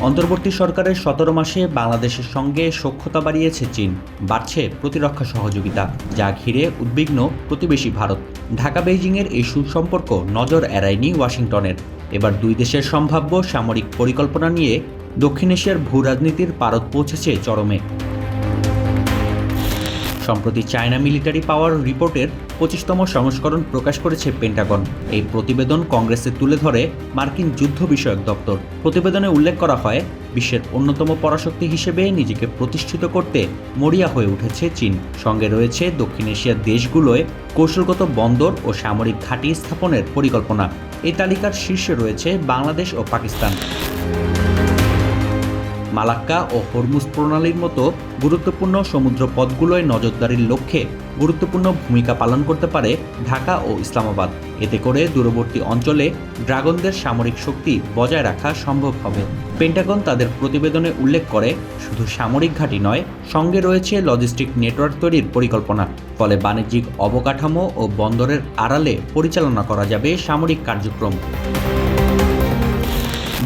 অন্তর্বর্তী সরকারের ১৭ মাসে বাংলাদেশের সঙ্গে সখ্যতা বাড়িয়েছে চীন। বাড়ছে প্রতিরক্ষা সহযোগিতা, যা ঘিরে উদ্বিগ্ন প্রতিবেশী ভারত। ঢাকা বেইজিংয়ের এই সুসম্পর্ক নজর এড়ায়নি ওয়াশিংটনের। এবার দুই দেশের সম্ভাব্য সামরিক পরিকল্পনা নিয়ে দক্ষিণ এশিয়ার ভূরাজনীতির পারদ পৌঁছেছে চরমে। সম্প্রতি চায়না মিলিটারি পাওয়ার রিপোর্টের ২৫তম সংস্করণ প্রকাশ করেছে পেন্টাগন। এই প্রতিবেদন কংগ্রেসে তুলে ধরে মার্কিন যুদ্ধ বিষয়ক দপ্তর। প্রতিবেদনে উল্লেখ করা হয়, বিশ্বের অন্যতম পরাশক্তি হিসেবে নিজেকে প্রতিষ্ঠিত করতে মরিয়া হয়ে উঠেছে চীন। সঙ্গে রয়েছে দক্ষিণ এশিয়ার দেশগুলোয় কৌশলগত বন্দর ও সামরিক ঘাঁটি স্থাপনের পরিকল্পনা। এই তালিকার শীর্ষে রয়েছে বাংলাদেশ ও পাকিস্তান। মালাক্কা ও হরমুজ প্রণালীর মতো গুরুত্বপূর্ণ সমুদ্রপথগুলোয় নজরদারির লক্ষ্যে গুরুত্বপূর্ণ ভূমিকা পালন করতে পারে ঢাকা ও ইসলামাবাদ। এতে করে দূরবর্তী অঞ্চলে ড্রাগনদের সামরিক শক্তি বজায় রাখা সম্ভব হবে। পেন্টাগন তাদের প্রতিবেদনে উল্লেখ করে, শুধু সামরিক ঘাঁটি নয়, সঙ্গে রয়েছে লজিস্টিক নেটওয়ার্ক তৈরির পরিকল্পনা। ফলে বাণিজ্যিক অবকাঠামো ও বন্দরের আড়ালে পরিচালনা করা যাবে সামরিক কার্যক্রম।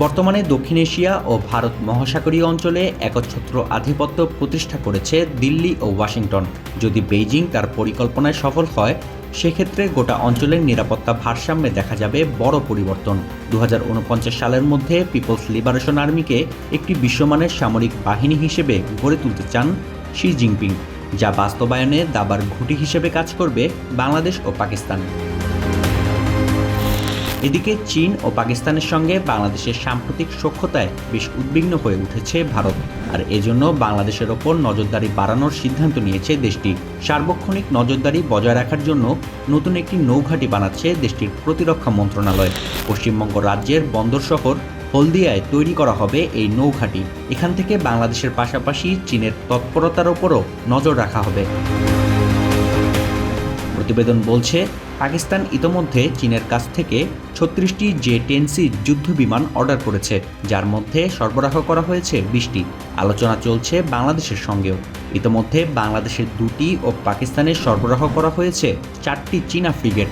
বর্তমানে দক্ষিণ এশিয়া ও ভারত মহাসাগরীয় অঞ্চলে একচ্ছত্র আধিপত্য প্রতিষ্ঠা করেছে দিল্লি ও ওয়াশিংটন। যদি বেইজিং তার পরিকল্পনায় সফল হয়, সেক্ষেত্রে গোটা অঞ্চলের নিরাপত্তা ভারসাম্যে দেখা যাবে বড় পরিবর্তন। ২০৪৯ সালের মধ্যে পিপলস লিবারেশন আর্মিকে একটি বিশ্বমানের সামরিক বাহিনী হিসেবে গড়ে তুলতে চান শি জিনপিং, যা বাস্তবায়নে দাবার ঘুঁটি হিসেবে কাজ করবে বাংলাদেশ ও পাকিস্তান। এদিকে চীন ও পাকিস্তানের সঙ্গে বাংলাদেশের সাম্প্রতিক সখ্যতায় বেশ উদ্বিগ্ন হয়ে উঠেছে ভারত। আর এজন্য বাংলাদেশের ওপর নজরদারি বাড়ানোর সিদ্ধান্ত নিয়েছে দেশটি। সার্বক্ষণিক নজরদারি বজায় রাখার জন্য নতুন একটি নৌঘাঁটি বানাচ্ছে দেশটির প্রতিরক্ষা মন্ত্রণালয়। পশ্চিমবঙ্গ রাজ্যের বন্দর শহর হলদিয়ায় তৈরি করা হবে এই নৌঘাঁটি। এখান থেকে বাংলাদেশের পাশাপাশি চীনের তৎপরতার ওপরও নজর রাখা হবে। প্রতিবেদন বলছে, পাকিস্তান ইতোমধ্যে চীনের কাছ থেকে ৩৬টি J-10C যুদ্ধবিমান অর্ডার করেছে, যার মধ্যে সরবরাহ করা হয়েছে ২০টি। আলোচনা চলছে বাংলাদেশের সঙ্গেও। ইতোমধ্যে বাংলাদেশের ২টি ও পাকিস্তানের সরবরাহ করা হয়েছে ৪টি চীনা ফ্রিগেট।